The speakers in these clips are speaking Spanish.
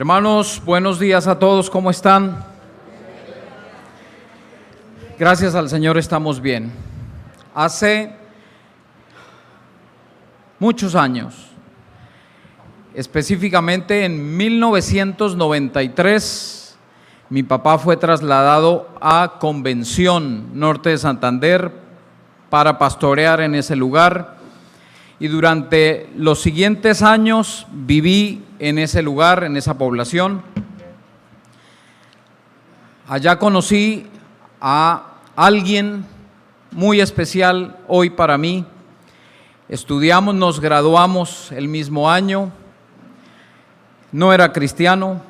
Hermanos, buenos días a todos, ¿cómo están? Gracias al Señor estamos bien. Hace muchos años, específicamente en 1993, mi papá fue trasladado a Convención Norte de Santander para pastorear en ese lugar. Y durante los siguientes años viví en ese lugar, en esa población. Allá conocí a alguien muy especial hoy para mí. Estudiamos, nos graduamos el mismo año. No era cristiano.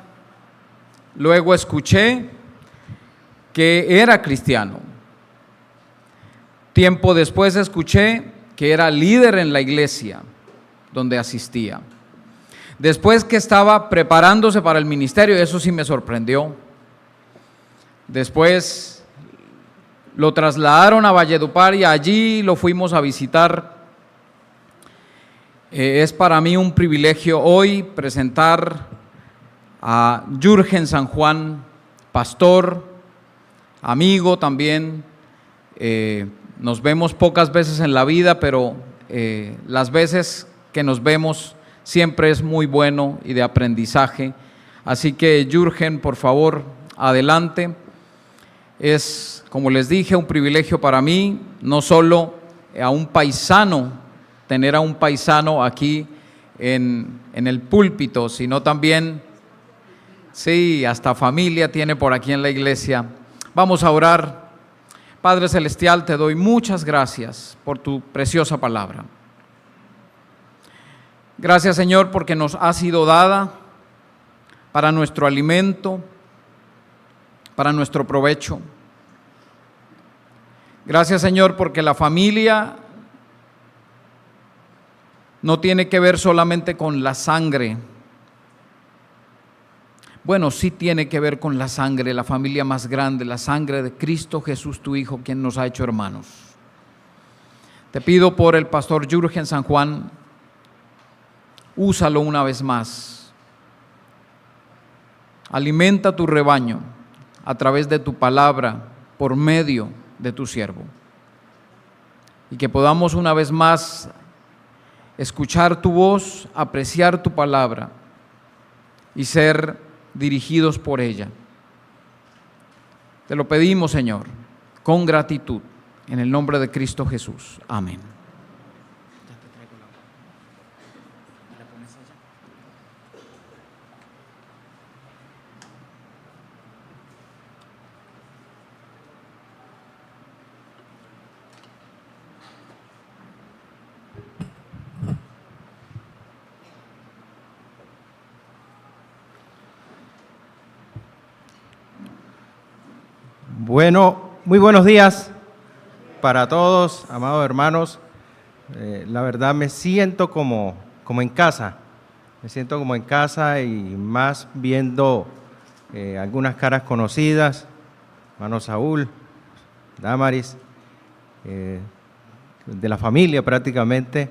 Luego escuché que era cristiano. Tiempo después escuché que era líder en la iglesia donde asistía. Después que estaba preparándose para el ministerio, eso sí me sorprendió. Después lo trasladaron a Valledupar y allí lo fuimos a visitar. Es para mí un privilegio hoy presentar a Jürgen San Juan, pastor, amigo también. Nos vemos pocas veces en la vida, pero las veces que nos vemos siempre es muy bueno y de aprendizaje. Así que Jürgen, por favor, adelante. Es, como les dije, un privilegio para mí, no solo a un paisano, tener a un paisano aquí en el púlpito, sino también, sí, hasta familia tiene por aquí en la iglesia. Vamos a orar. Padre Celestial, te doy muchas gracias por tu preciosa palabra. Gracias, Señor, porque nos ha sido dada para nuestro alimento, para nuestro provecho. Gracias, Señor, porque la familia no tiene que ver solamente con la sangre. Bueno, sí tiene que ver con la sangre, la familia más grande, la sangre de Cristo Jesús, tu Hijo, quien nos ha hecho hermanos. Te pido por el pastor Jürgen San Juan, úsalo una vez más. Alimenta tu rebaño a través de tu palabra, por medio de tu siervo. Y que podamos una vez más escuchar tu voz, apreciar tu palabra y ser dirigidos por ella. Te lo pedimos, Señor, con gratitud, en el nombre de Cristo Jesús. Amén. Bueno, muy buenos días para todos, amados hermanos. La verdad me siento como en casa, y más viendo algunas caras conocidas, hermano Saúl, Damaris, de la familia prácticamente,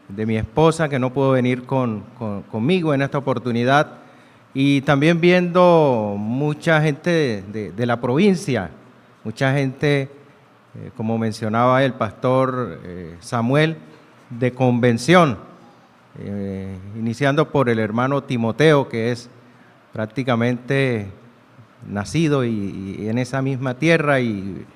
de mi esposa que no pudo venir conmigo en esta oportunidad. Y también viendo mucha gente de la provincia, mucha gente, como mencionaba el pastor Samuel, de Convención, iniciando por el hermano Timoteo, que es prácticamente nacido y en esa misma tierra y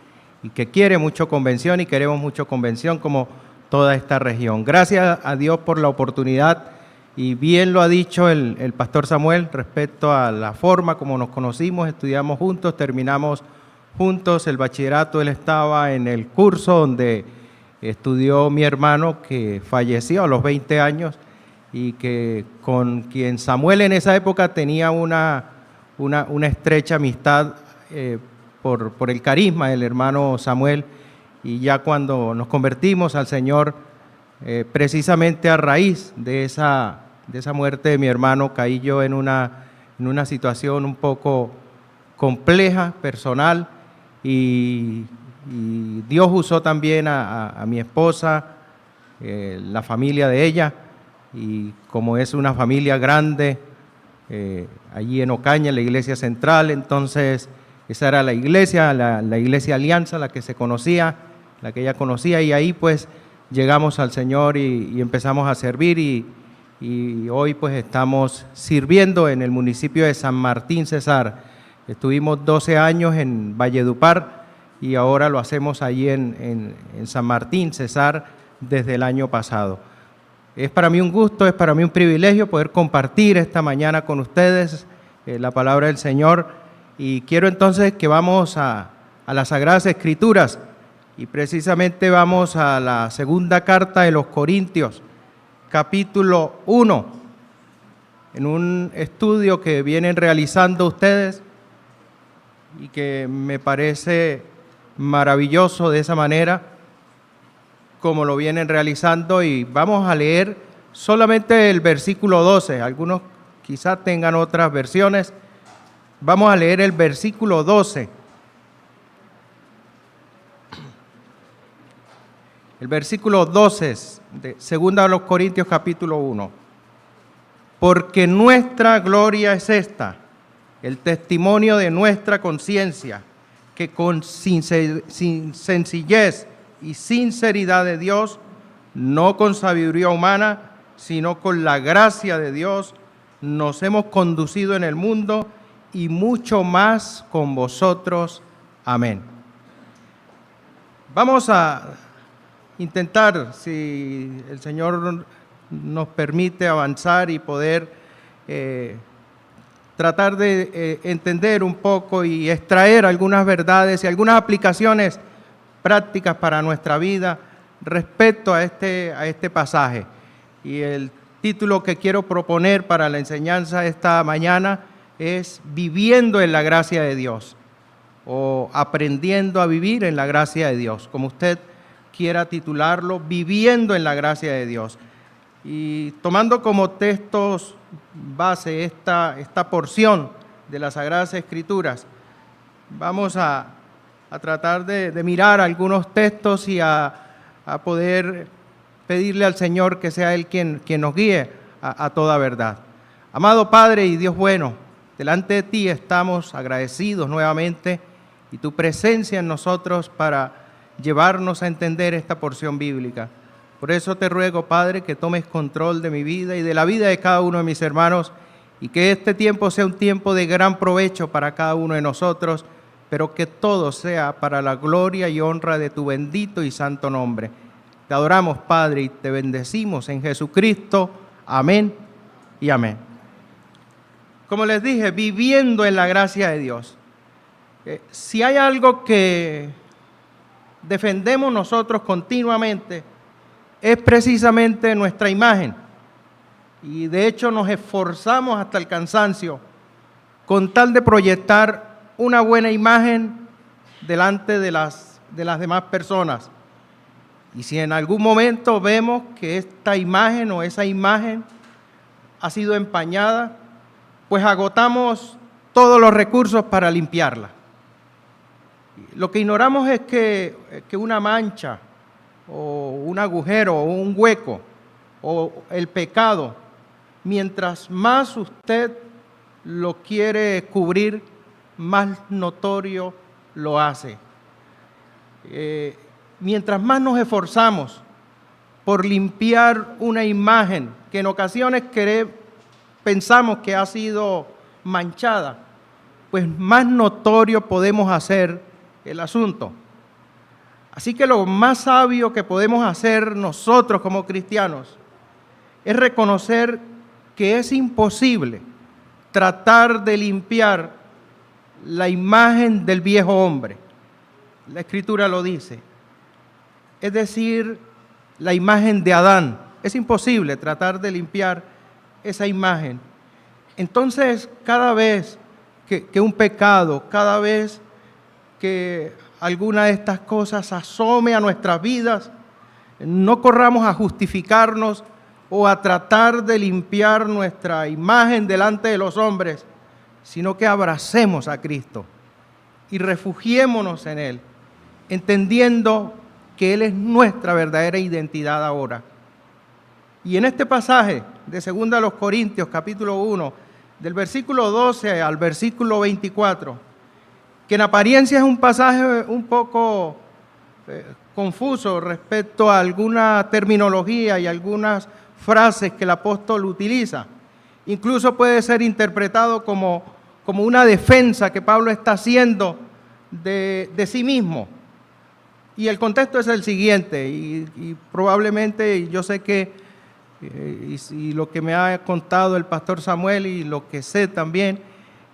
que quiere mucho Convención y queremos mucho Convención como toda esta región. Gracias a Dios por la oportunidad. Y bien lo ha dicho el pastor Samuel respecto a la forma como nos conocimos, estudiamos juntos, terminamos juntos el bachillerato. Él estaba en el curso donde estudió mi hermano que falleció a los 20 años y que con quien Samuel en esa época tenía una estrecha amistad por el carisma del hermano Samuel. Y ya cuando nos convertimos al Señor, precisamente a raíz de esa muerte de mi hermano, caí yo en una situación un poco compleja, personal, y Dios usó también a mi esposa, la familia de ella, y como es una familia grande, allí en Ocaña, en la iglesia central. Entonces, esa era la iglesia, la iglesia Alianza, la que se conocía, la que ella conocía, y ahí pues llegamos al Señor y empezamos a servir, y hoy pues estamos sirviendo en el municipio de San Martín, Cesar. Estuvimos 12 años en Valledupar y ahora lo hacemos allí en San Martín, Cesar, desde el año pasado. Es para mí un gusto, es para mí un privilegio poder compartir esta mañana con ustedes la palabra del Señor, y quiero entonces que vamos a las Sagradas Escrituras, y precisamente vamos a la segunda carta de los Corintios, capítulo 1, en un estudio que vienen realizando ustedes y que me parece maravilloso de esa manera como lo vienen realizando, y vamos a leer solamente el versículo 12. Algunos quizás tengan otras versiones. Vamos a leer el versículo 12. El versículo 12 de 2 Corintios capítulo 1. Porque nuestra gloria es esta, el testimonio de nuestra conciencia, que con sencillez y sinceridad de Dios, no con sabiduría humana, sino con la gracia de Dios, nos hemos conducido en el mundo, y mucho más con vosotros. Amén. Vamos a intentar, si el Señor nos permite avanzar y poder tratar de entender un poco y extraer algunas verdades y algunas aplicaciones prácticas para nuestra vida respecto a este pasaje. Y el título que quiero proponer para la enseñanza esta mañana es Viviendo en la gracia de Dios, o Aprendiendo a vivir en la gracia de Dios, como usted quiera titularlo, Viviendo en la gracia de Dios. Y tomando como textos base esta porción de las Sagradas Escrituras, vamos a tratar de mirar algunos textos y a poder pedirle al Señor que sea Él quien nos guíe a toda verdad. Amado Padre y Dios bueno, delante de ti estamos agradecidos nuevamente, y tu presencia en nosotros para llevarnos a entender esta porción bíblica. Por eso te ruego, Padre, que tomes control de mi vida y de la vida de cada uno de mis hermanos, y que este tiempo sea un tiempo de gran provecho para cada uno de nosotros, pero que todo sea para la gloria y honra de tu bendito y santo nombre. Te adoramos, Padre, y te bendecimos en Jesucristo. Amén y amén. Como les dije, viviendo en la gracia de Dios. Si hay algo que defendemos nosotros continuamente, es precisamente nuestra imagen. Y de hecho nos esforzamos hasta el cansancio con tal de proyectar una buena imagen delante de las demás personas. Y si en algún momento vemos que esta imagen o esa imagen ha sido empañada, pues agotamos todos los recursos para limpiarla. Lo que ignoramos es que una mancha o un agujero o un hueco o el pecado, mientras más usted lo quiere cubrir, más notorio lo hace. Mientras más nos esforzamos por limpiar una imagen que en ocasiones pensamos que ha sido manchada, pues más notorio podemos hacer el asunto. Así que lo más sabio que podemos hacer nosotros como cristianos es reconocer que es imposible tratar de limpiar la imagen del viejo hombre. La Escritura lo dice. Es decir, la imagen de Adán. Es imposible tratar de limpiar esa imagen. Entonces, cada vez que un pecado, cada vez que alguna de estas cosas asome a nuestras vidas, no corramos a justificarnos o a tratar de limpiar nuestra imagen delante de los hombres, sino que abracemos a Cristo y refugiémonos en Él, entendiendo que Él es nuestra verdadera identidad ahora. Y en este pasaje de 2 Corintios capítulo 1, del versículo 12 al versículo 24, que en apariencia es un pasaje un poco confuso respecto a alguna terminología y algunas frases que el apóstol utiliza. Incluso puede ser interpretado como una defensa que Pablo está haciendo de sí mismo. Y el contexto es el siguiente, y probablemente yo sé que, y lo que me ha contado el pastor Samuel y lo que sé también,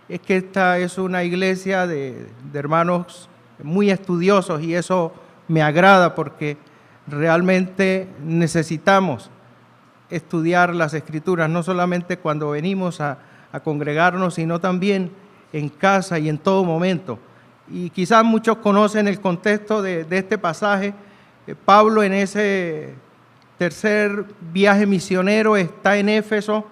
es que esta es una iglesia de hermanos muy estudiosos, y eso me agrada porque realmente necesitamos estudiar las Escrituras, no solamente cuando venimos a congregarnos, sino también en casa y en todo momento. Y quizás muchos conocen el contexto de este pasaje. Pablo, en ese tercer viaje misionero, está en Éfeso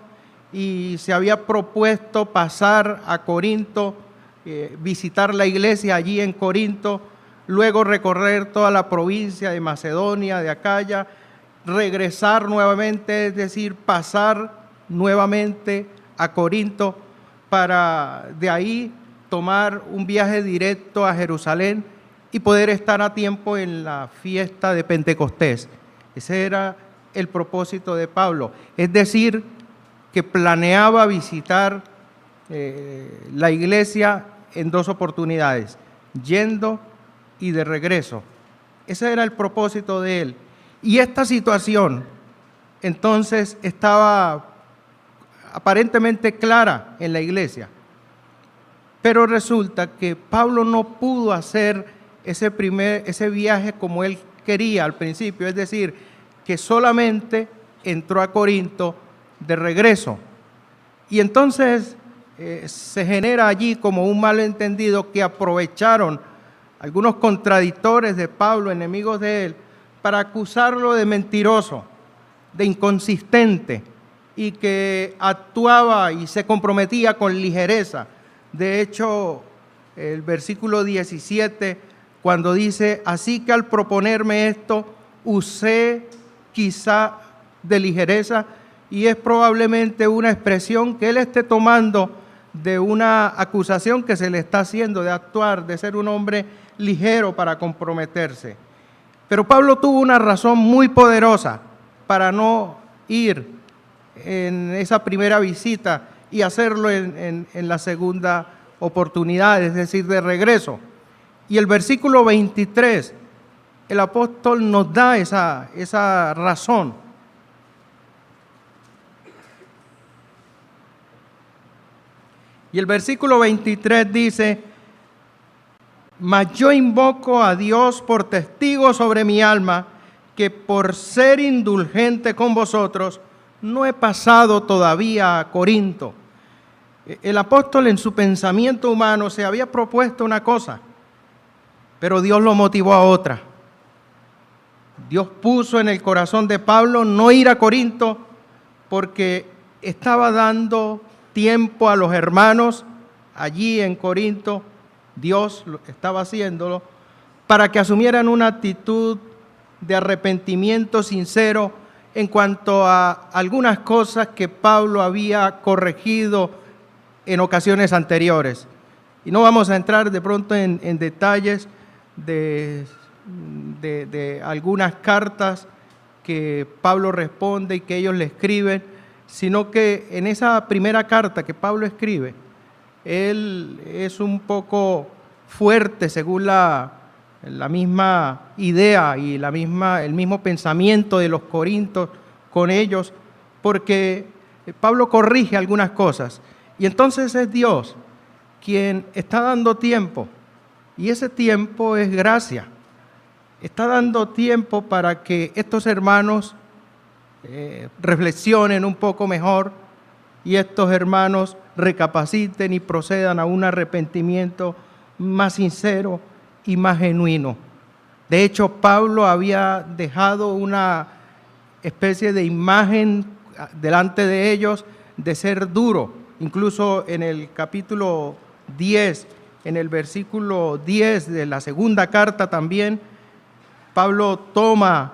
y se había propuesto pasar a Corinto, visitar la iglesia allí en Corinto, luego recorrer toda la provincia de Macedonia, de Acaya, regresar nuevamente, es decir, pasar nuevamente a Corinto para de ahí tomar un viaje directo a Jerusalén y poder estar a tiempo en la fiesta de Pentecostés. Ese era el propósito de Pablo, es decir, que planeaba visitar la iglesia en dos oportunidades, yendo y de regreso. Ese era el propósito de él. Y esta situación entonces estaba aparentemente clara en la iglesia. Pero resulta que Pablo no pudo hacer ese viaje como él quería al principio, es decir, que solamente entró a Corinto de regreso. Y entonces se genera allí como un malentendido que aprovecharon algunos contradictores de Pablo, enemigos de él, para acusarlo de mentiroso, de inconsistente, y que actuaba y se comprometía con ligereza. De hecho, el versículo 17, cuando dice, así que al proponerme esto, usé quizá de ligereza, y es probablemente una expresión que él esté tomando de una acusación que se le está haciendo de actuar, de ser un hombre ligero para comprometerse. Pero Pablo tuvo una razón muy poderosa para no ir en esa primera visita y hacerlo en la segunda oportunidad, es decir, de regreso. Y el versículo 23, el apóstol nos da esa razón. Y el versículo 23 dice, mas yo invoco a Dios por testigo sobre mi alma, que por ser indulgente con vosotros, no he pasado todavía a Corinto. El apóstol en su pensamiento humano se había propuesto una cosa, pero Dios lo motivó a otra. Dios puso en el corazón de Pablo no ir a Corinto porque estaba dando tiempo a los hermanos allí en Corinto. Dios estaba haciéndolo para que asumieran una actitud de arrepentimiento sincero en cuanto a algunas cosas que Pablo había corregido en ocasiones anteriores. Y no vamos a entrar de pronto en detalles de algunas cartas que Pablo responde y que ellos le escriben, sino que en esa primera carta que Pablo escribe, él es un poco fuerte según la misma idea y el mismo pensamiento de los corintios con ellos, porque Pablo corrige algunas cosas. Y entonces es Dios quien está dando tiempo, y ese tiempo es gracia. Está dando tiempo para que estos hermanos reflexionen un poco mejor y estos hermanos recapaciten y procedan a un arrepentimiento más sincero y más genuino. De hecho, Pablo había dejado una especie de imagen delante de ellos de ser duro. Incluso en el capítulo 10, en el versículo 10 de la segunda carta también, Pablo toma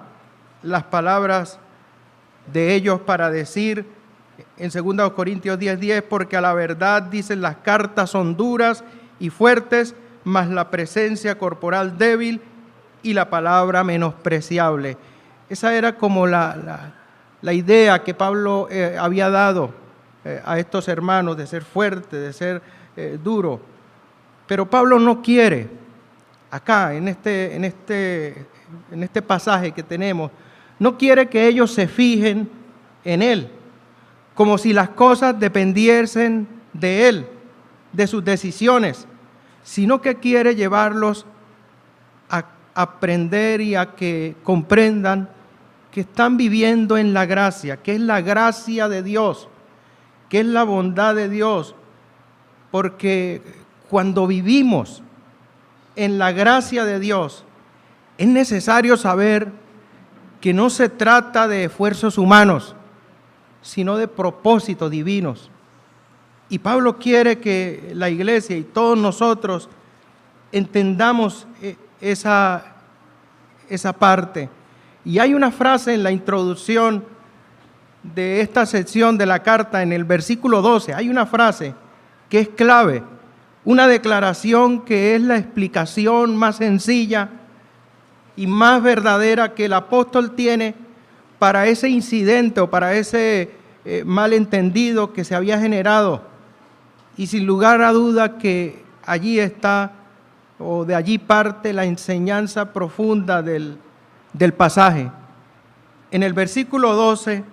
las palabras de ellos para decir en 2 Corintios 10:10, porque a la verdad, dicen, las cartas son duras y fuertes, mas la presencia corporal débil y la palabra menospreciable. Esa era como la idea que Pablo había dado a estos hermanos, de ser fuerte, de ser duro. Pero Pablo no quiere, acá en este pasaje que tenemos, no quiere que ellos se fijen en él, como si las cosas dependiesen de él, de sus decisiones, sino que quiere llevarlos a aprender y a que comprendan que están viviendo en la gracia, que es la gracia de Dios, que es la bondad de Dios, porque cuando vivimos en la gracia de Dios, es necesario saber que no se trata de esfuerzos humanos, sino de propósitos divinos. Y Pablo quiere que la iglesia y todos nosotros entendamos esa parte. Y hay una frase en la introducción de esta sección de la carta, en el versículo 12, hay una frase que es clave, una declaración que es la explicación más sencilla y más verdadera que el apóstol tiene para ese incidente o para ese malentendido que se había generado. Y sin lugar a duda que allí está, o de allí parte la enseñanza profunda del pasaje. En el versículo 12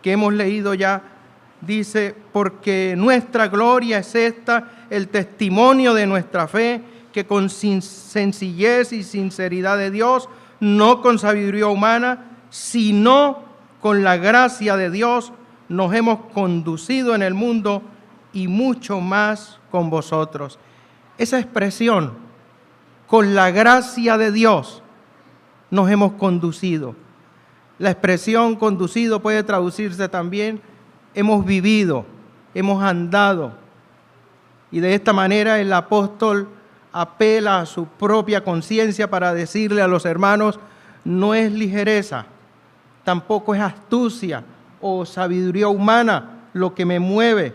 que hemos leído ya, dice, porque nuestra gloria es esta, el testimonio de nuestra fe, que con sencillez y sinceridad de Dios, no con sabiduría humana, sino con la gracia de Dios, nos hemos conducido en el mundo y mucho más con vosotros. Esa expresión, con la gracia de Dios, nos hemos conducido. La expresión conducido puede traducirse también, hemos vivido, hemos andado. Y de esta manera el apóstol apela a su propia conciencia para decirle a los hermanos, no es ligereza, tampoco es astucia o sabiduría humana lo que me mueve,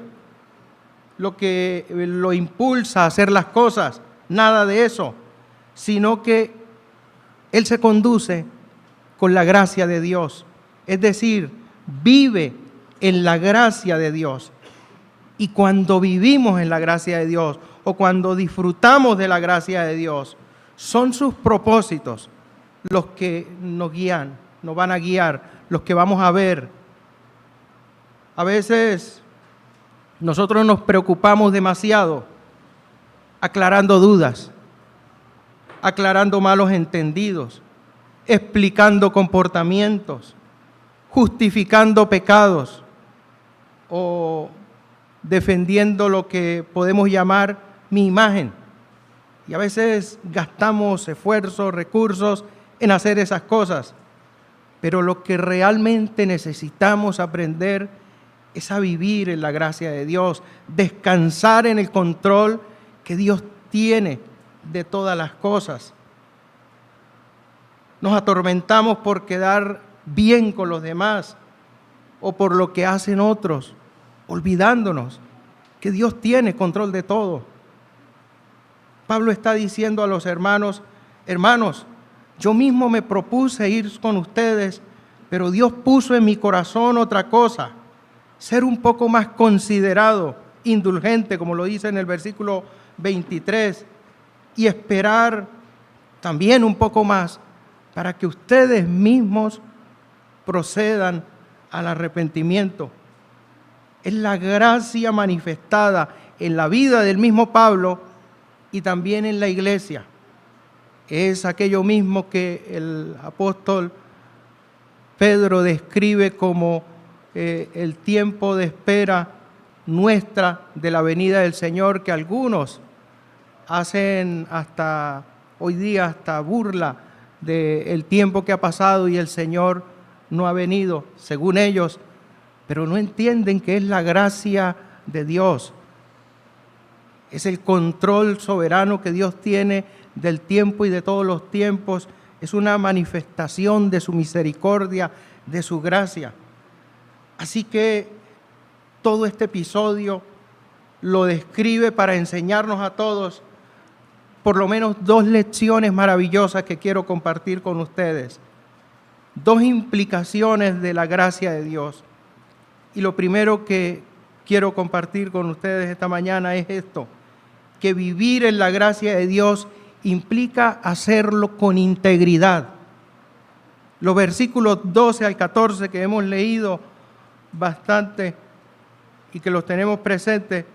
lo que lo impulsa a hacer las cosas, nada de eso, sino que él se conduce con la gracia de Dios, es decir, vive en la gracia de Dios. Y cuando vivimos en la gracia de Dios o cuando disfrutamos de la gracia de Dios, son sus propósitos los que nos guían, nos van a guiar, los que vamos a ver. A veces nosotros nos preocupamos demasiado aclarando dudas, aclarando malos entendidos, explicando comportamientos, justificando pecados o defendiendo lo que podemos llamar mi imagen. Y a veces gastamos esfuerzos, recursos en hacer esas cosas. Pero lo que realmente necesitamos aprender es a vivir en la gracia de Dios, descansar en el control que Dios tiene de todas las cosas. Nos atormentamos por quedar bien con los demás o por lo que hacen otros, olvidándonos que Dios tiene control de todo. Pablo está diciendo a los hermanos, hermanos, yo mismo me propuse ir con ustedes, pero Dios puso en mi corazón otra cosa, ser un poco más considerado, indulgente, como lo dice en el versículo 23, y esperar también un poco más para que ustedes mismos procedan al arrepentimiento. Es la gracia manifestada en la vida del mismo Pablo y también en la iglesia. Es aquello mismo que el apóstol Pedro describe como el tiempo de espera nuestra de la venida del Señor, que algunos hacen hasta hoy día hasta burla del tiempo que ha pasado y el Señor no ha venido, según ellos, pero no entienden que es la gracia de Dios. Es el control soberano que Dios tiene del tiempo y de todos los tiempos. Es una manifestación de su misericordia, de su gracia. Así que todo este episodio lo describe para enseñarnos a todos por lo menos 2 lecciones maravillosas que quiero compartir con ustedes. 2 implicaciones de la gracia de Dios. Y lo primero que quiero compartir con ustedes esta mañana es esto, que vivir en la gracia de Dios implica hacerlo con integridad. Los versículos 12 al 14 que hemos leído bastante y que los tenemos presentes,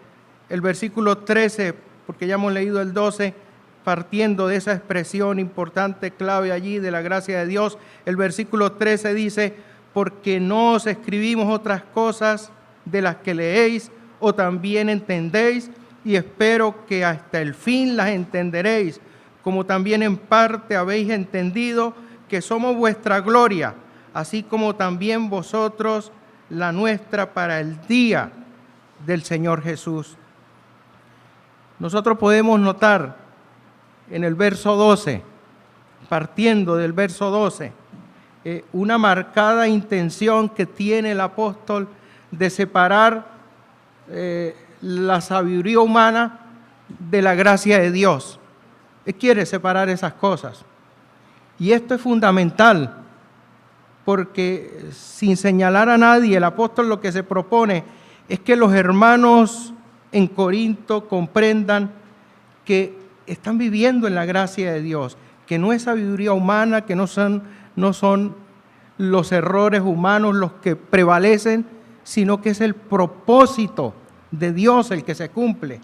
el versículo 13, porque ya hemos leído el 12, partiendo de esa expresión importante, clave allí de la gracia de Dios, el versículo 13 dice, porque no os escribimos otras cosas de las que leéis o también entendéis, y espero que hasta el fin las entenderéis, como también en parte habéis entendido que somos vuestra gloria, así como también vosotros la nuestra para el día del Señor Jesús. Nosotros podemos notar en el verso 12, partiendo del verso 12, una marcada intención que tiene el apóstol de separar la sabiduría humana de la gracia de Dios. Él quiere separar esas cosas. Y esto es fundamental, porque sin señalar a nadie, el apóstol lo que se propone es que los hermanos en Corinto comprendan que están viviendo en la gracia de Dios, que no es sabiduría humana, que no son los errores humanos los que prevalecen, sino que es el propósito de Dios el que se cumple.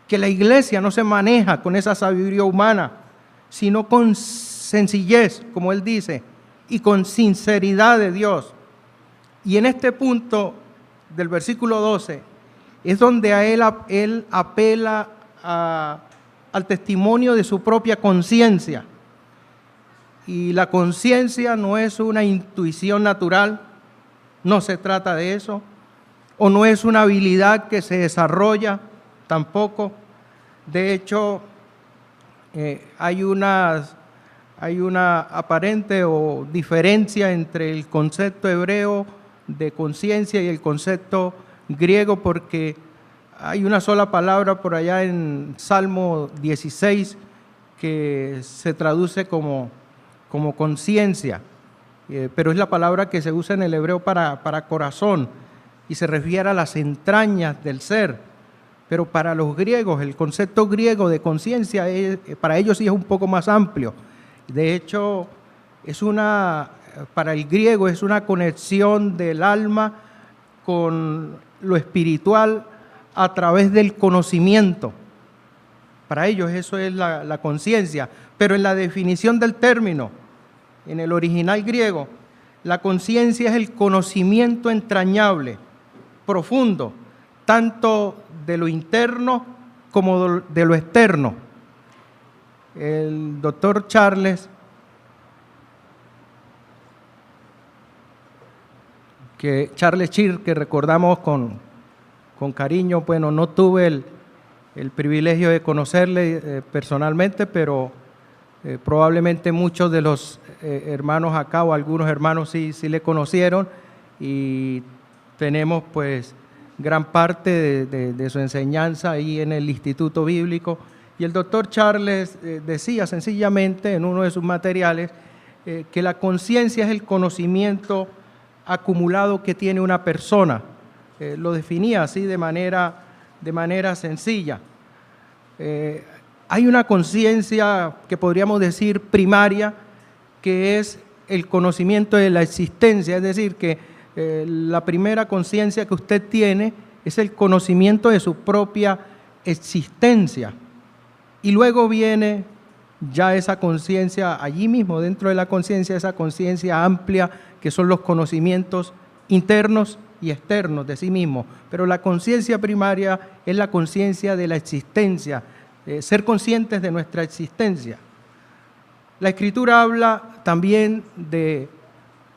Que la iglesia no se maneja con esa sabiduría humana, sino con sencillez, como él dice, y con sinceridad de Dios. Y en este punto del versículo 12 es donde él apela al testimonio de su propia conciencia. Y la conciencia no es una intuición natural, no se trata de eso, o no es una habilidad que se desarrolla tampoco. De hecho, hay una aparente o diferencia entre el concepto hebreo de conciencia y el concepto griego, porque hay una sola palabra por allá en Salmo 16 que se traduce como conciencia, pero es la palabra que se usa en el hebreo para corazón y se refiere a las entrañas del ser. Pero para los griegos, el concepto griego de conciencia para ellos sí es un poco más amplio. De hecho, para el griego es una conexión del alma con lo espiritual a través del conocimiento. Para ellos eso es la conciencia. Pero en la definición del término, en el original griego, la conciencia es el conocimiento entrañable, profundo, tanto de lo interno como de lo externo. El doctor Charles Schirr, que recordamos con cariño, bueno, no tuve el privilegio de conocerle personalmente, pero probablemente muchos de los hermanos acá o algunos hermanos sí le conocieron, y tenemos pues gran parte de su enseñanza ahí en el Instituto Bíblico. Y el doctor Charles decía sencillamente en uno de sus materiales que la conciencia es el conocimiento acumulado que tiene una persona. Lo definía así de manera sencilla. Hay una conciencia que podríamos decir primaria, que es el conocimiento de la existencia, es decir, que la primera conciencia que usted tiene es el conocimiento de su propia existencia. Y luego viene ya esa conciencia, allí mismo dentro de la conciencia, esa conciencia amplia que son los conocimientos internos y externos de sí mismo. Pero la conciencia primaria es la conciencia de la existencia, ser conscientes de nuestra existencia. La Escritura habla también de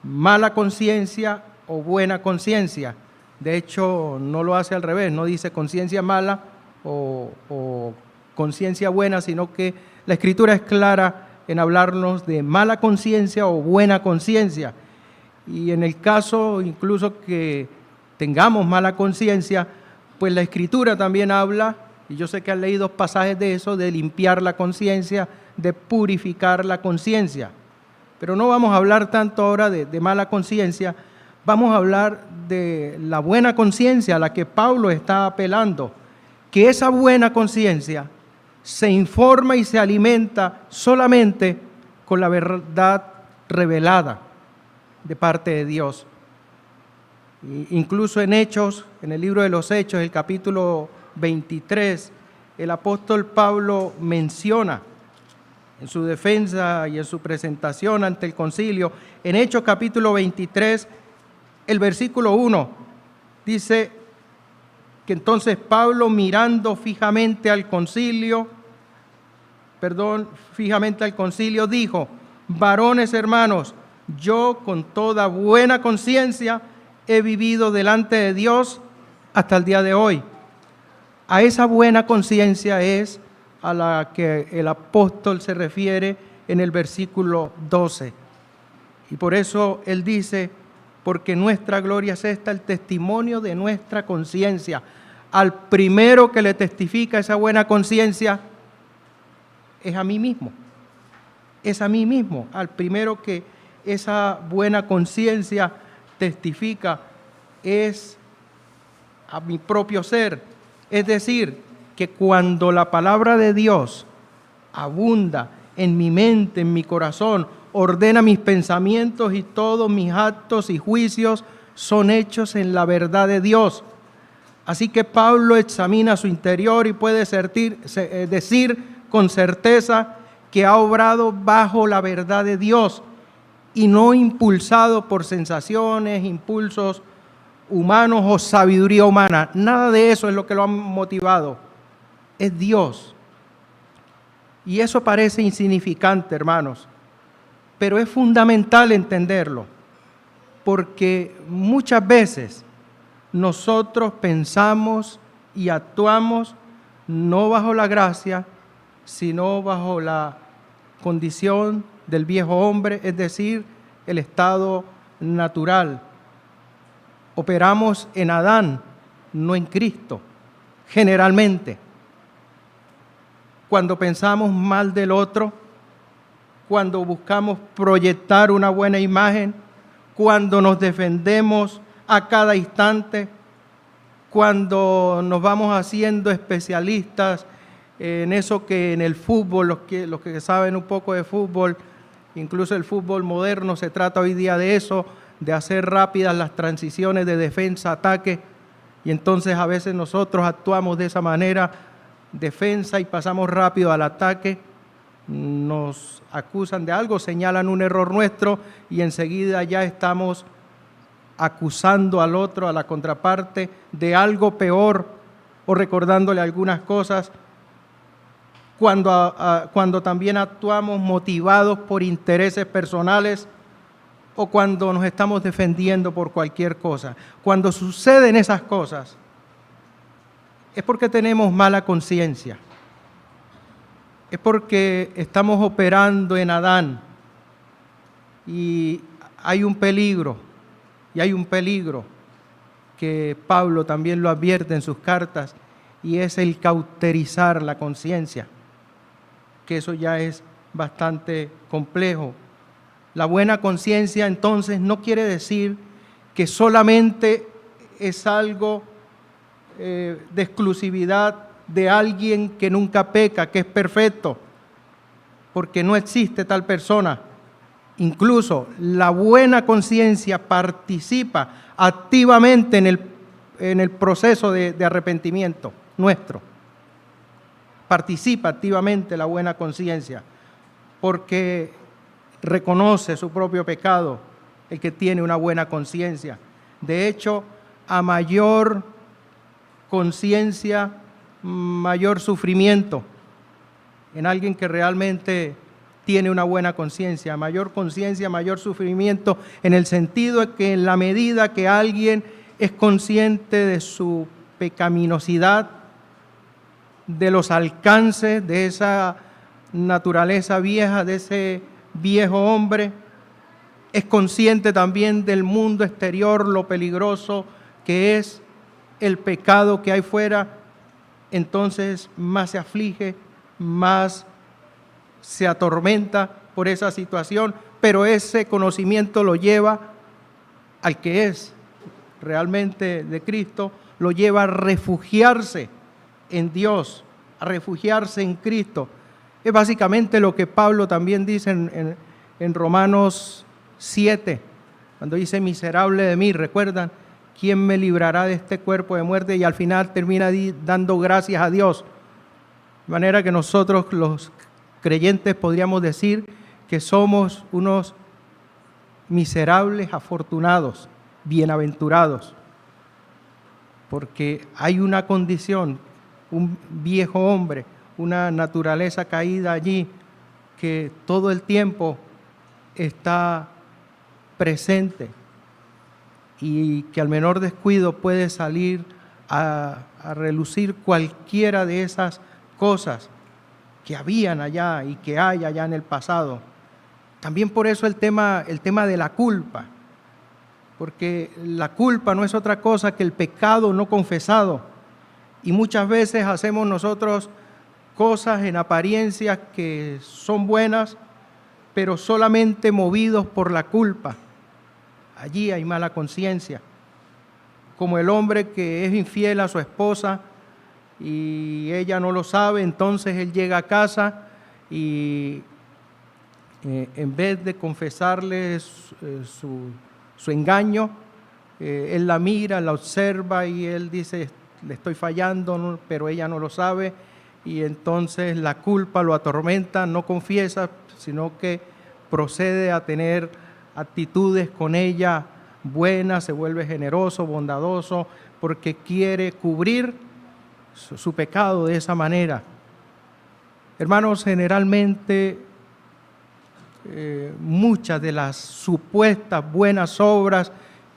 mala conciencia o buena conciencia. De hecho, no lo hace al revés, no dice conciencia mala o conciencia buena, sino que la Escritura es clara en hablarnos de mala conciencia o buena conciencia. Y en el caso incluso que tengamos mala conciencia, pues la Escritura también habla, y yo sé que han leído pasajes de eso, de limpiar la conciencia, de purificar la conciencia. Pero no vamos a hablar tanto ahora de mala conciencia, vamos a hablar de la buena conciencia a la que Pablo está apelando, que esa buena conciencia se informa y se alimenta solamente con la verdad revelada de parte de Dios. Incluso en Hechos, en el libro de los Hechos, el capítulo 23, el apóstol Pablo menciona en su defensa y en su presentación ante el concilio, en Hechos capítulo 23, el versículo 1, dice que entonces Pablo, mirando fijamente al concilio, dijo: varones hermanos, yo con toda buena conciencia he vivido delante de Dios hasta el día de hoy. A esa buena conciencia es a la que el apóstol se refiere en el versículo 12. Y por eso él dice: porque nuestra gloria es esta, el testimonio de nuestra conciencia. Al primero que le testifica esa buena conciencia es a mí mismo. Es a mí mismo, al primero que esa buena conciencia testifica es a mi propio ser. Es decir, que cuando la palabra de Dios abunda en mi mente, en mi corazón, ordena mis pensamientos y todos mis actos y juicios son hechos en la verdad de Dios. Así que Pablo examina su interior y puede decir con certeza que ha obrado bajo la verdad de Dios y no impulsado por sensaciones, impulsos humanos o sabiduría humana. Nada de eso es lo que lo ha motivado. Es Dios. Y eso parece insignificante, hermanos, pero es fundamental entenderlo, porque muchas veces nosotros pensamos y actuamos no bajo la gracia, sino bajo la condición del viejo hombre, es decir, el estado natural. Operamos en Adán, no en Cristo, generalmente. Cuando pensamos mal del otro, cuando buscamos proyectar una buena imagen, cuando nos defendemos a cada instante, cuando nos vamos haciendo especialistas en eso que en el fútbol, los que saben un poco de fútbol, incluso el fútbol moderno, se trata hoy día de eso, de hacer rápidas las transiciones de defensa-ataque, y entonces a veces nosotros actuamos de esa manera, defensa, y pasamos rápido al ataque. Nos acusan de algo, señalan un error nuestro y enseguida ya estamos acusando al otro, a la contraparte, de algo peor o recordándole algunas cosas, cuando también actuamos motivados por intereses personales o cuando nos estamos defendiendo por cualquier cosa. Cuando suceden esas cosas es porque tenemos mala conciencia. Es porque estamos operando en Adán y hay un peligro que Pablo también lo advierte en sus cartas, y es el cauterizar la conciencia, que eso ya es bastante complejo. La buena conciencia entonces no quiere decir que solamente es algo de exclusividad de alguien que nunca peca, que es perfecto, porque no existe tal persona. Incluso la buena conciencia participa activamente en el proceso de arrepentimiento nuestro. Participa activamente la buena conciencia, porque reconoce su propio pecado el que tiene una buena conciencia. De hecho, a mayor conciencia, mayor sufrimiento en alguien que realmente tiene una buena conciencia. Mayor conciencia, mayor sufrimiento, en el sentido de que en la medida que alguien es consciente de su pecaminosidad, de los alcances de esa naturaleza vieja, de ese viejo hombre, es consciente también del mundo exterior, lo peligroso que es el pecado que hay fuera, entonces más se aflige, más se atormenta por esa situación, pero ese conocimiento lo lleva al que es realmente de Cristo, lo lleva a refugiarse en Dios, a refugiarse en Cristo. Es básicamente lo que Pablo también dice en Romanos 7, cuando dice miserable de mí, ¿recuerdan? ¿Quién me librará de este cuerpo de muerte? Y al final termina dando gracias a Dios. De manera que nosotros los creyentes podríamos decir que somos unos miserables afortunados, bienaventurados, porque hay una condición, un viejo hombre, una naturaleza caída allí que todo el tiempo está presente y que al menor descuido puede salir a relucir cualquiera de esas cosas que habían allá y que hay allá en el pasado. También por eso el tema de la culpa, porque la culpa no es otra cosa que el pecado no confesado, y muchas veces hacemos nosotros cosas en apariencia que son buenas, pero solamente movidos por la culpa. Allí hay mala conciencia, como el hombre que es infiel a su esposa y ella no lo sabe, entonces él llega a casa y en vez de confesarle su engaño, él la mira, la observa y él dice, le estoy fallando, pero ella no lo sabe, y entonces la culpa lo atormenta, no confiesa, sino que procede a tener actitudes con ella buenas, se vuelve generoso, bondadoso, porque quiere cubrir su pecado de esa manera. Hermanos, generalmente muchas de las supuestas buenas obras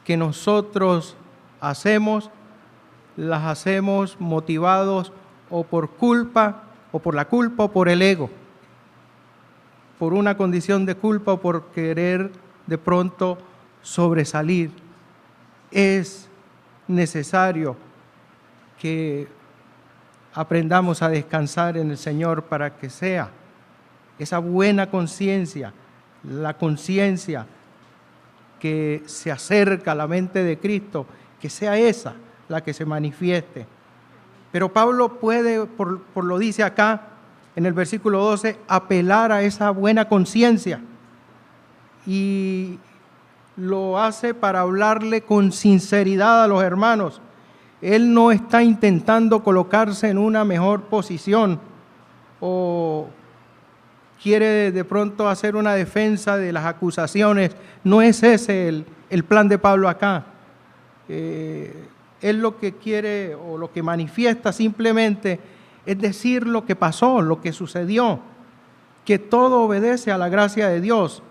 que nosotros hacemos, las hacemos motivados o por culpa, o por la culpa, o por el ego, por una condición de culpa o por querer de pronto sobresalir. Es necesario que aprendamos a descansar en el Señor para que sea esa buena conciencia, la conciencia que se acerca a la mente de Cristo, que sea esa la que se manifieste. Pero Pablo puede, por lo dice acá en el versículo 12, apelar a esa buena conciencia, y lo hace para hablarle con sinceridad a los hermanos. Él no está intentando colocarse en una mejor posición o quiere de pronto hacer una defensa de las acusaciones. No es ese el plan de Pablo acá. Él lo que quiere o lo que manifiesta simplemente es decir lo que pasó, lo que sucedió, que todo obedece a la gracia de Dios.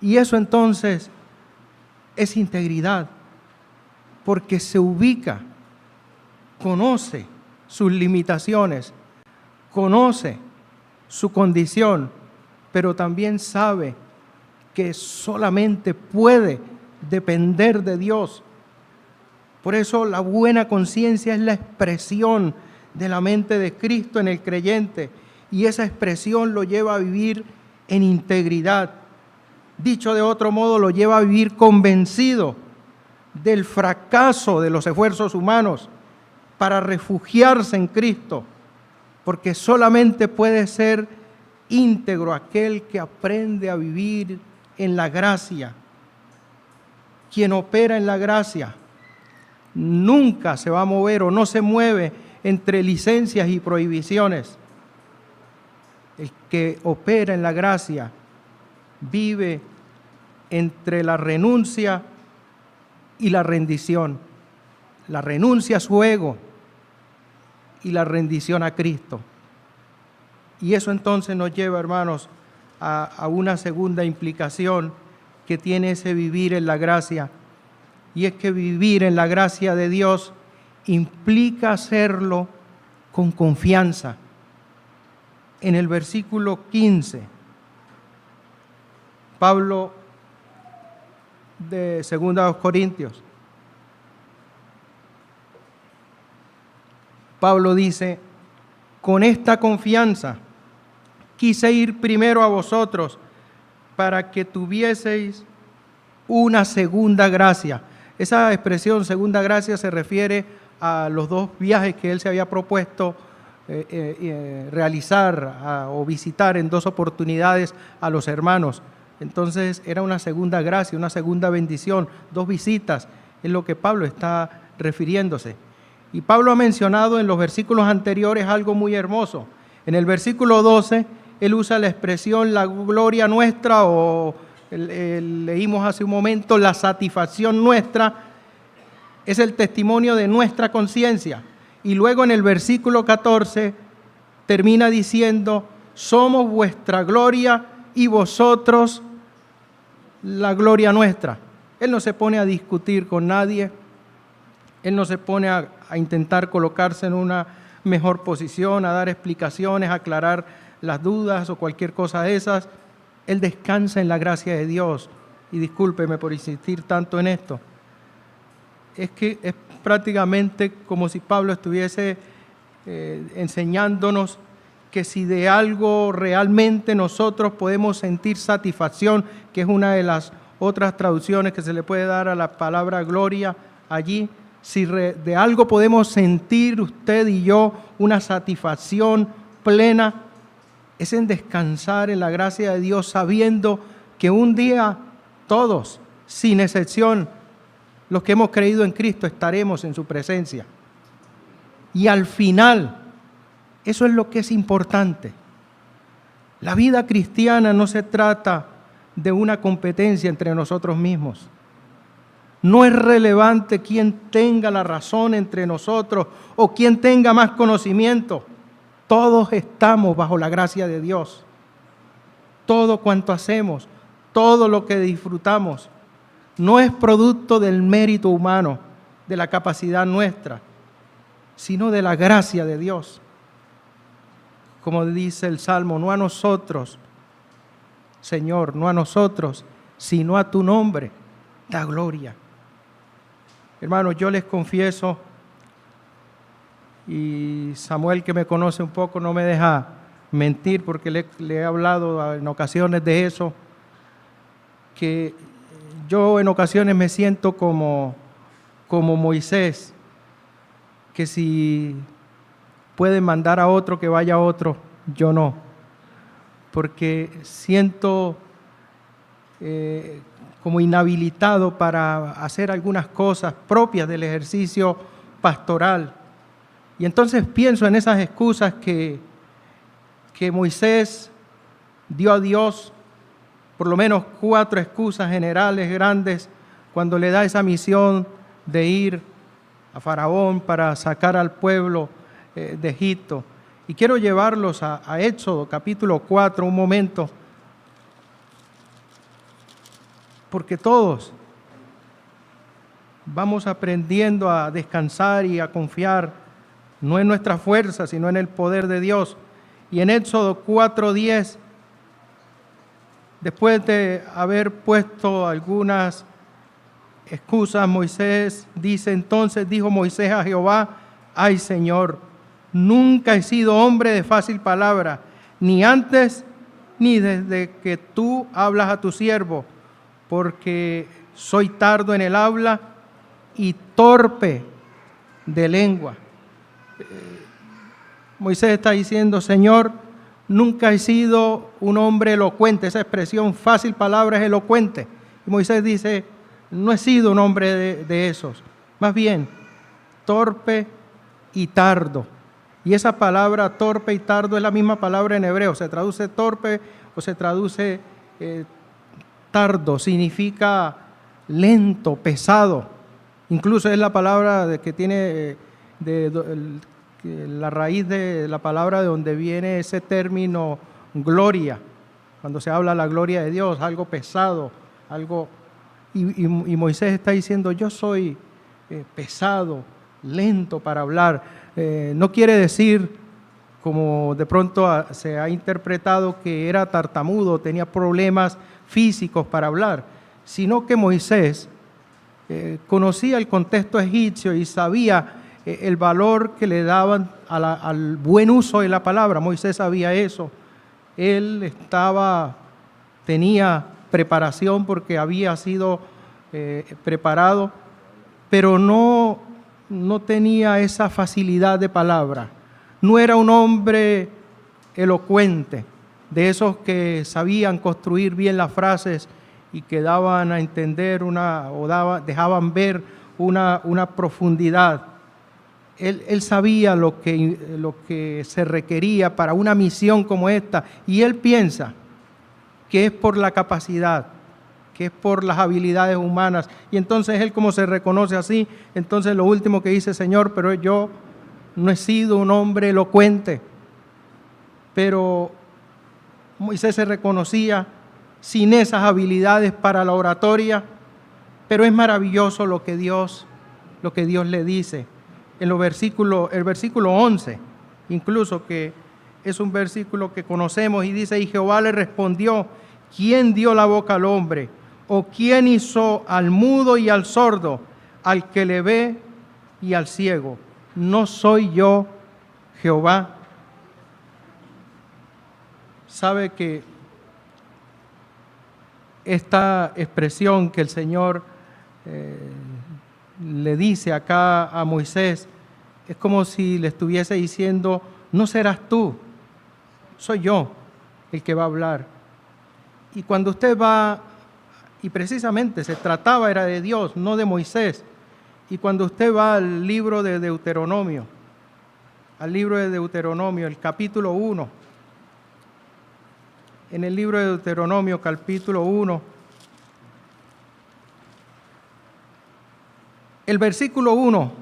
Y eso entonces es integridad, porque se ubica, conoce sus limitaciones, conoce su condición, pero también sabe que solamente puede depender de Dios. Por eso la buena conciencia es la expresión de la mente de Cristo en el creyente, y esa expresión lo lleva a vivir en integridad. Dicho de otro modo, lo lleva a vivir convencido del fracaso de los esfuerzos humanos para refugiarse en Cristo, porque solamente puede ser íntegro aquel que aprende a vivir en la gracia. Quien opera en la gracia nunca se va a mover o no se mueve entre licencias y prohibiciones. El que opera en la gracia vive entre la renuncia y la rendición, la renuncia a su ego y la rendición a Cristo. Y eso entonces nos lleva, hermanos, a una segunda implicación que tiene ese vivir en la gracia, y es que vivir en la gracia de Dios implica hacerlo con confianza. En el versículo 15, Pablo de 2 Corintios Pablo dice, con esta confianza quise ir primero a vosotros para que tuvieseis una segunda gracia. Esa expresión segunda gracia se refiere a los 2 viajes que él se había propuesto realizar o visitar en 2 oportunidades a los hermanos. Entonces era una segunda gracia, una segunda bendición, 2 visitas, es lo que Pablo está refiriéndose. Y Pablo ha mencionado en los versículos anteriores algo muy hermoso. En el versículo 12, él usa la expresión la gloria nuestra, o leímos hace un momento, la satisfacción nuestra, es el testimonio de nuestra conciencia. Y luego en el versículo 14 termina diciendo, somos vuestra gloria y vosotros la gloria nuestra. Él no se pone a discutir con nadie, él no se pone a intentar colocarse en una mejor posición, a dar explicaciones, a aclarar las dudas o cualquier cosa de esas. Él descansa en la gracia de Dios. Y discúlpeme por insistir tanto en esto. Es que es prácticamente como si Pablo estuviese enseñándonos que si de algo realmente nosotros podemos sentir satisfacción, que es una de las otras traducciones que se le puede dar a la palabra gloria allí, si de algo podemos sentir usted y yo una satisfacción plena, es en descansar en la gracia de Dios, sabiendo que un día todos, sin excepción, los que hemos creído en Cristo, estaremos en su presencia. Y al final, eso es lo que es importante. La vida cristiana no se trata de una competencia entre nosotros mismos. No es relevante quién tenga la razón entre nosotros o quién tenga más conocimiento. Todos estamos bajo la gracia de Dios. Todo cuanto hacemos, todo lo que disfrutamos, no es producto del mérito humano, de la capacidad nuestra, sino de la gracia de Dios. Como dice el Salmo, no a nosotros, Señor, no a nosotros, sino a tu nombre, da gloria. Hermanos, yo les confieso, y Samuel, que me conoce un poco, no me deja mentir porque le he hablado en ocasiones de eso, que yo en ocasiones me siento como Moisés, que si pueden mandar a otro, que vaya a otro, yo no, porque siento como inhabilitado para hacer algunas cosas propias del ejercicio pastoral. Y entonces pienso en esas excusas que Moisés dio a Dios, por lo menos 4 excusas generales, grandes, cuando le da esa misión de ir a Faraón para sacar al pueblo de Egipto. Y quiero llevarlos a Éxodo capítulo 4 un momento, porque todos vamos aprendiendo a descansar y a confiar, no en nuestra fuerza, sino en el poder de Dios. Y en Éxodo 4:10, después de haber puesto algunas excusas, Moisés dice, entonces dijo Moisés a Jehová, ay Señor, nunca he sido hombre de fácil palabra, ni antes ni desde que tú hablas a tu siervo, porque soy tardo en el habla y torpe de lengua. Moisés está diciendo, Señor, nunca he sido un hombre elocuente. Esa expresión fácil palabra es elocuente. Y Moisés dice, no he sido un hombre de esos. Más bien, torpe y tardo. Y esa palabra torpe y tardo es la misma palabra en hebreo. Se traduce torpe o se traduce tardo. Significa lento, pesado. Incluso es la palabra que tiene la raíz de la palabra de donde viene ese término gloria. Cuando se habla de la gloria de Dios, algo pesado, algo... Y Moisés está diciendo, yo soy pesado, lento para hablar. No quiere decir, como de pronto se ha interpretado, que era tartamudo, tenía problemas físicos para hablar, sino que Moisés conocía el contexto egipcio y sabía el valor que le daban al buen uso de la palabra. Moisés sabía eso. Él tenía preparación porque había sido preparado, pero no tenía esa facilidad de palabra. No era un hombre elocuente, de esos que sabían construir bien las frases y que daban a entender dejaban ver una profundidad. Él sabía lo que se requería para una misión como esta, y él piensa que es por la capacidad, que es por las habilidades humanas. Y entonces él, como se reconoce así, entonces lo último que dice: Señor, pero yo no he sido un hombre elocuente. Pero Moisés se reconocía sin esas habilidades para la oratoria, pero es maravilloso lo que Dios le dice. En el versículo 11, incluso, que es un versículo que conocemos, y dice: y Jehová le respondió: ¿quién dio la boca al hombre? ¿O quién hizo al mudo y al sordo, al que le ve y al ciego? ¿No soy yo Jehová? Sabe que esta expresión que el Señor le dice acá a Moisés es como si le estuviese diciendo: no serás tú, soy yo el que va a hablar. Y cuando usted va, y precisamente se trataba era de Dios, no de Moisés, y cuando usted va al libro de Deuteronomio, el capítulo 1, en el libro de Deuteronomio, capítulo 1, el versículo 1,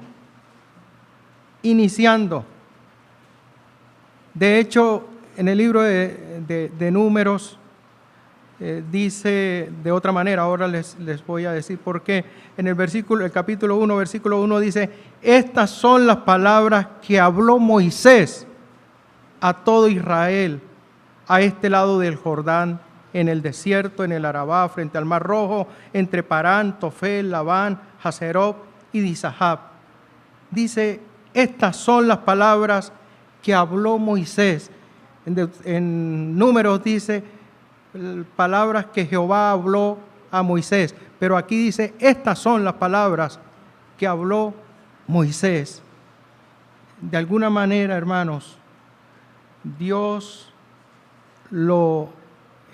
iniciando. De hecho, en el libro de Números dice de otra manera. Ahora les voy a decir por qué. En el capítulo 1, versículo 1 dice: estas son las palabras que habló Moisés a todo Israel a este lado del Jordán, en el desierto, en el Arabá, frente al Mar Rojo, entre Parán, Tofel, Labán, Hazeroth y Dizahab. Dice: estas son las palabras que habló Moisés. En Números dice palabras que Jehová habló a Moisés, pero aquí dice: estas son las palabras que habló Moisés. De alguna manera, hermanos, Dios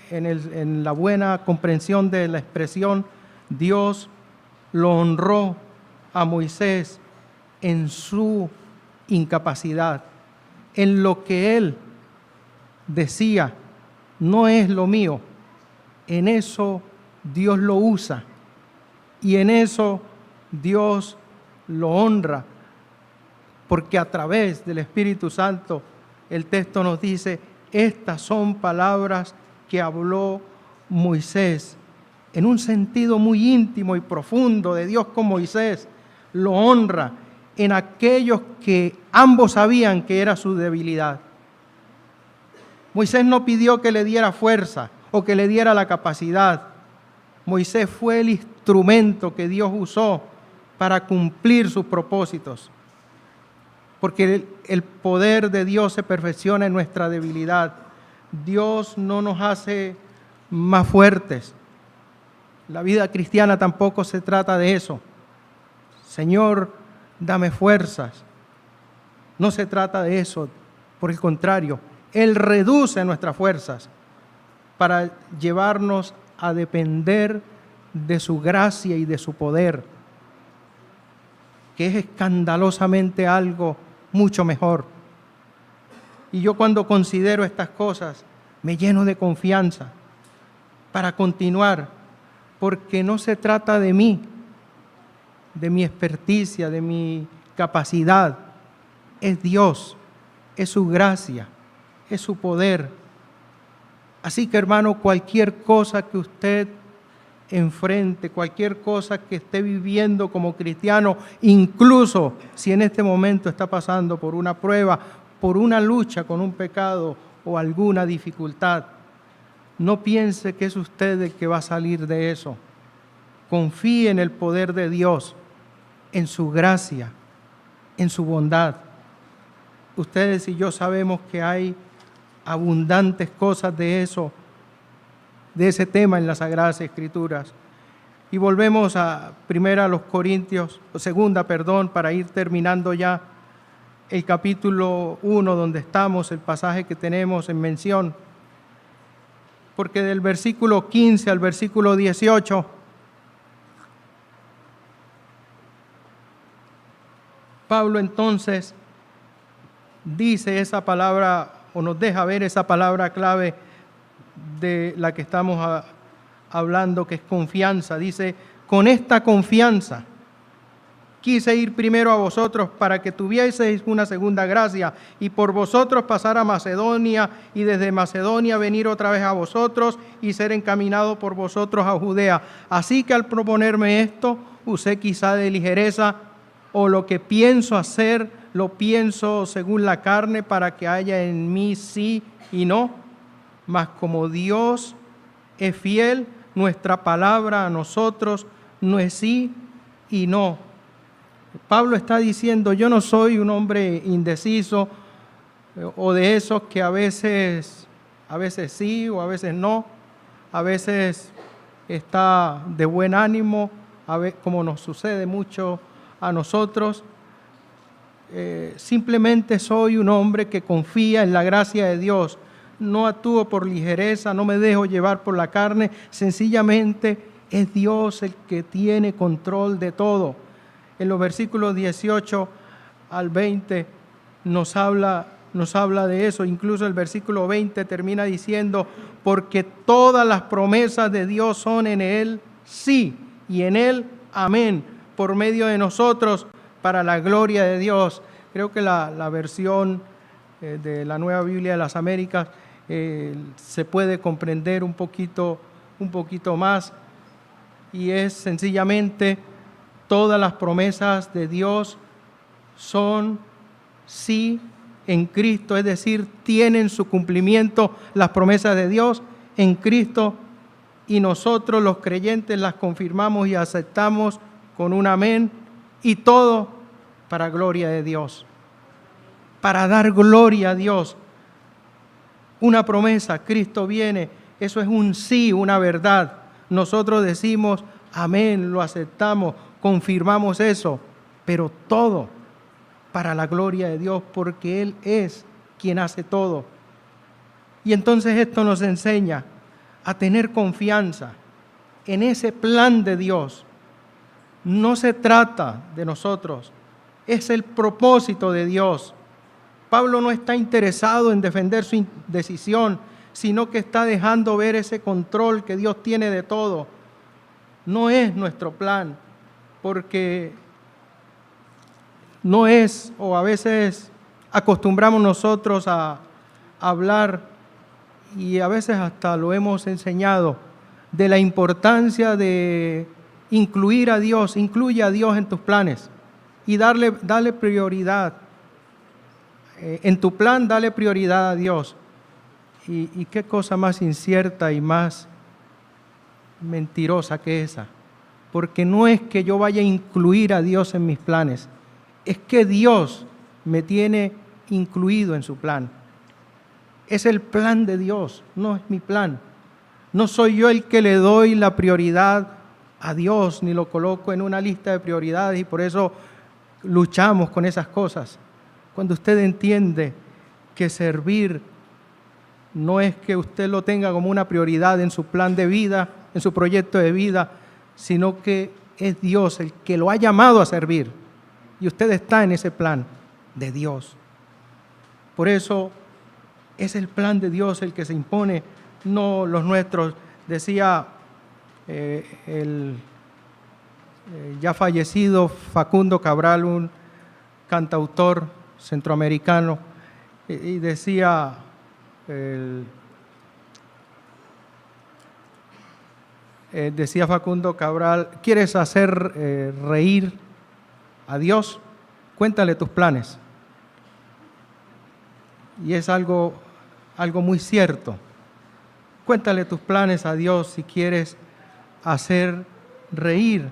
en la buena comprensión de la expresión, Dios lo honró a Moisés en su incapacidad, en lo que él decía: no es lo mío. En eso Dios lo usa, y en eso Dios lo honra, porque a través del Espíritu Santo el texto nos dice: estas son palabras que habló Moisés. En un sentido muy íntimo y profundo de Dios con Moisés, lo honra en aquellos que ambos sabían que era su debilidad. Moisés no pidió que le diera fuerza o que le diera la capacidad. Moisés fue el instrumento que Dios usó para cumplir sus propósitos. Porque el poder de Dios se perfecciona en nuestra debilidad. Dios no nos hace más fuertes. La vida cristiana tampoco se trata de eso. Señor, dame fuerzas. No se trata de eso. Por el contrario, Él reduce nuestras fuerzas para llevarnos a depender de su gracia y de su poder, que es escandalosamente algo mucho mejor. Y yo, cuando considero estas cosas, me lleno de confianza para continuar, porque no se trata de mí, de mi experticia, de mi capacidad. Es Dios, es su gracia, es su poder. Así que, hermano, cualquier cosa que usted enfrente, cualquier cosa que esté viviendo como cristiano, incluso si en este momento está pasando por una prueba, por una lucha con un pecado o alguna dificultad, no piense que es usted el que va a salir de eso. Confíe en el poder de Dios, en su gracia, en su bondad. Ustedes y yo sabemos que hay abundantes cosas de eso, de ese tema en las Sagradas Escrituras. Y volvemos a segunda, para ir terminando ya el capítulo 1 donde estamos, el pasaje que tenemos en mención. Porque del versículo 15 al versículo 18, Pablo entonces dice esa palabra, o nos deja ver esa palabra clave de la que estamos hablando, que es confianza. Dice: con esta confianza quise ir primero a vosotros para que tuvieseis una segunda gracia y por vosotros pasar a Macedonia y desde Macedonia venir otra vez a vosotros y ser encaminado por vosotros a Judea. Así que al proponerme esto, usé quizá de ligereza, o lo que pienso hacer, lo pienso según la carne, para que haya en mí sí y no. Mas como Dios es fiel, nuestra palabra a nosotros no es sí y no. Pablo está diciendo: yo no soy un hombre indeciso o de esos que a veces sí o a veces no, a veces está de buen ánimo, como nos sucede mucho a nosotros. Simplemente soy un hombre que confía en la gracia de Dios. No actúo por ligereza, no me dejo llevar por la carne. Sencillamente es Dios el que tiene control de todo. En los versículos 18 al 20 nos habla de eso. Incluso el versículo 20 termina diciendo: porque todas las promesas de Dios son en Él sí y en Él amén, por medio de nosotros, para la gloria de Dios. Creo que la versión de la Nueva Biblia de las Américas se puede comprender un poquito más, y es sencillamente: todas las promesas de Dios son sí en Cristo, es decir, tienen su cumplimiento las promesas de Dios en Cristo, y nosotros los creyentes las confirmamos y aceptamos con un amén, y todo para gloria de Dios, para dar gloria a Dios. Una promesa, Cristo viene, eso es un sí, una verdad. Nosotros decimos amén, lo aceptamos, confirmamos eso, pero todo para la gloria de Dios, porque Él es quien hace todo. Y entonces esto nos enseña a tener confianza en ese plan de Dios. No se trata de nosotros, es el propósito de Dios. Pablo no está interesado en defender su decisión, sino que está dejando ver ese control que Dios tiene de todo. No es nuestro plan, porque no es, o a veces acostumbramos nosotros a hablar, y a veces hasta lo hemos enseñado, de la importancia de incluir a Dios. Incluye a Dios en tus planes y darle prioridad. En tu plan, dale prioridad a Dios. Y qué cosa más incierta y más mentirosa que esa. Porque no es que yo vaya a incluir a Dios en mis planes, es que Dios me tiene incluido en su plan. Es el plan de Dios, no es mi plan. No soy yo el que le doy la prioridad a Dios, ni lo coloco en una lista de prioridades, y por eso luchamos con esas cosas. Cuando usted entiende que servir no es que usted lo tenga como una prioridad en su plan de vida, en su proyecto de vida, sino que es Dios el que lo ha llamado a servir, y usted está en ese plan de Dios. Por eso es el plan de Dios el que se impone, no los nuestros. Decía el ya fallecido Facundo Cabral, un cantautor centroamericano, y decía decía Facundo Cabral: ¿quieres hacer reír a Dios? Cuéntale tus planes. Y es algo muy cierto. Cuéntale tus planes a Dios si quieres hacer reír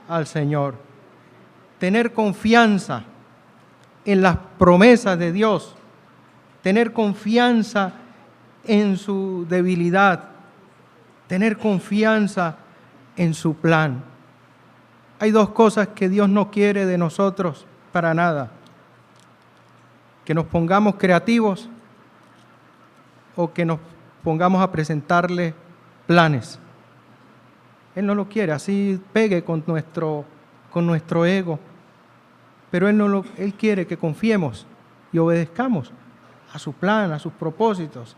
al Señor. Tener confianza en las promesas de Dios, tener confianza en su debilidad, tener confianza en su plan. Hay dos cosas que Dios no quiere de nosotros para nada: que nos pongamos creativos o que nos pongamos a presentarle planes. Él no lo quiere, así pegue con nuestro ego, pero Él quiere que confiemos y obedezcamos a su plan, a sus propósitos.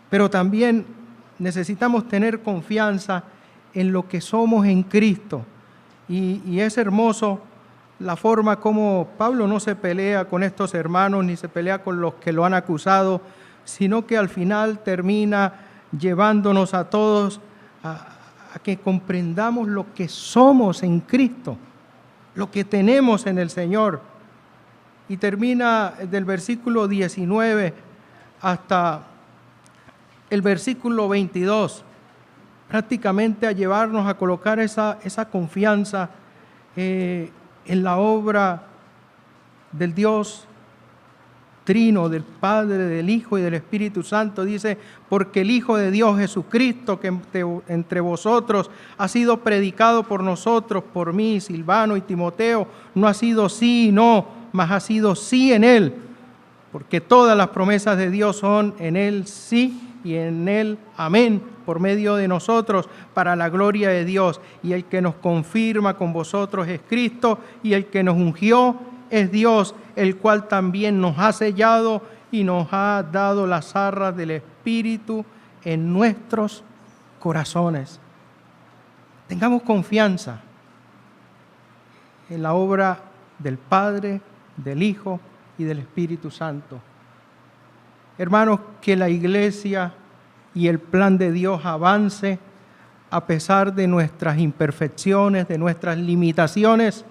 Pero también necesitamos tener confianza en lo que somos en Cristo. Y es hermoso la forma como Pablo no se pelea con estos hermanos, ni se pelea con los que lo han acusado, sino que al final termina llevándonos a todos a que comprendamos lo que somos en Cristo, lo que tenemos en el Señor. Y termina del versículo 19 hasta el versículo 22, prácticamente a llevarnos a colocar esa confianza en la obra del Dios Trino, del Padre, del Hijo y del Espíritu Santo. Dice: porque el Hijo de Dios Jesucristo, que entre vosotros ha sido predicado por nosotros, por mí, Silvano y Timoteo, no ha sido sí y no, mas ha sido sí en Él, porque todas las promesas de Dios son en Él sí y en Él amén, por medio de nosotros, para la gloria de Dios. Y el que nos confirma con vosotros es Cristo, y el que nos ungió es Dios, el cual también nos ha sellado y nos ha dado las arras del Espíritu en nuestros corazones. Tengamos confianza en la obra del Padre, del Hijo y del Espíritu Santo. Hermanos, que la iglesia y el plan de Dios avance a pesar de nuestras imperfecciones, de nuestras limitaciones.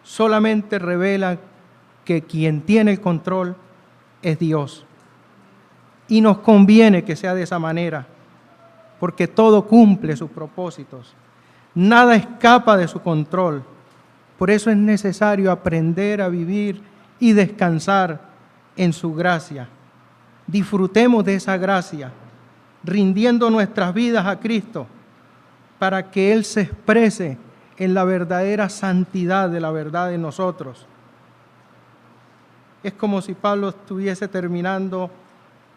Solamente revelan que quien tiene el control es Dios. Y nos conviene que sea de esa manera, porque todo cumple sus propósitos. Nada escapa de su control. Por eso es necesario aprender a vivir y descansar en su gracia. Disfrutemos de esa gracia, rindiendo nuestras vidas a Cristo, para que Él se exprese en la verdadera santidad de la verdad en nosotros. Es como si Pablo estuviese terminando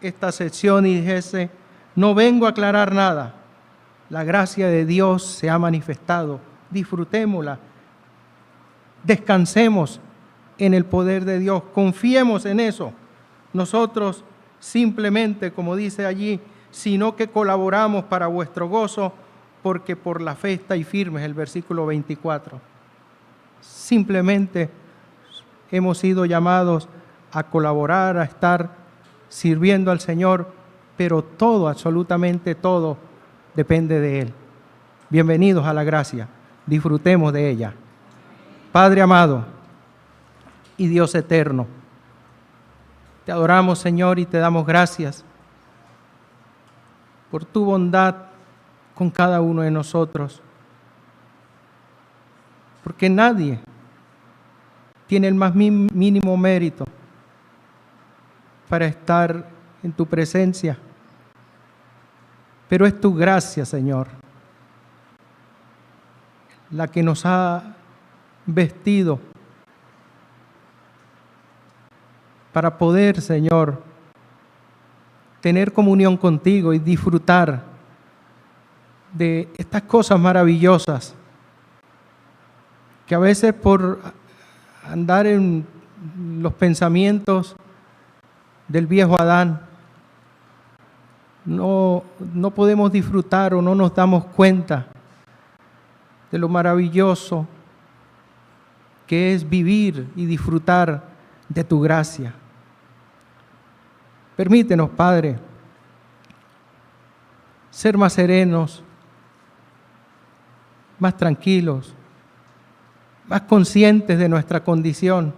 esta sección y dijese: no vengo a aclarar nada, la gracia de Dios se ha manifestado, disfrutémosla, descansemos en el poder de Dios, confiemos en eso. Nosotros simplemente, como dice allí, sino que colaboramos para vuestro gozo, porque por la fe estáis firmes, el versículo 24. Simplemente hemos sido llamados a colaborar, a estar sirviendo al Señor, pero todo, absolutamente todo, depende de Él. Bienvenidos a la gracia, disfrutemos de ella. Padre amado y Dios eterno, te adoramos, Señor, y te damos gracias por tu bondad con cada uno de nosotros, porque nadie tiene el más mínimo mérito para estar en tu presencia, pero es tu gracia, Señor, la que nos ha vestido para poder, Señor, tener comunión contigo y disfrutar de estas cosas maravillosas que a veces por andar en los pensamientos del viejo Adán no podemos disfrutar o no nos damos cuenta de lo maravilloso que es vivir y disfrutar de tu gracia. Permítenos, Padre, ser más serenos, más tranquilos, más conscientes de nuestra condición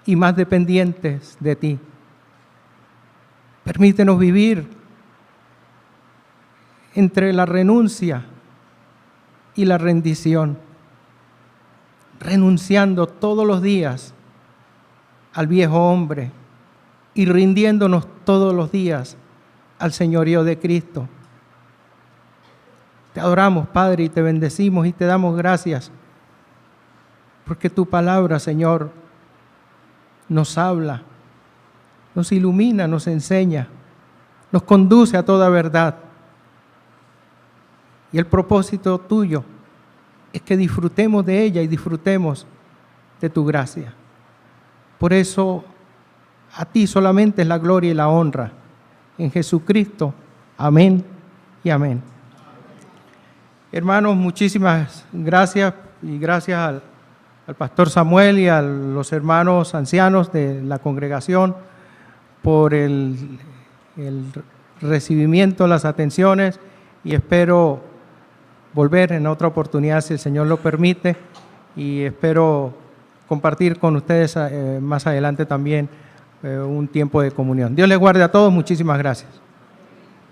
y más dependientes de ti. Permítenos vivir entre la renuncia y la rendición, renunciando todos los días al viejo hombre y rindiéndonos todos los días al señorío de Cristo. Te adoramos, Padre, y te bendecimos y te damos gracias, porque tu palabra, Señor, nos habla, nos ilumina, nos enseña, nos conduce a toda verdad. Y el propósito tuyo es que disfrutemos de ella y disfrutemos de tu gracia. Por eso, a ti solamente es la gloria y la honra. En Jesucristo. Amén y amén. Hermanos, muchísimas gracias y gracias al pastor Samuel y a los hermanos ancianos de la congregación por el recibimiento, las atenciones, y espero volver en otra oportunidad si el Señor lo permite, y espero compartir con ustedes más adelante también un tiempo de comunión. Dios les guarde a todos, muchísimas gracias.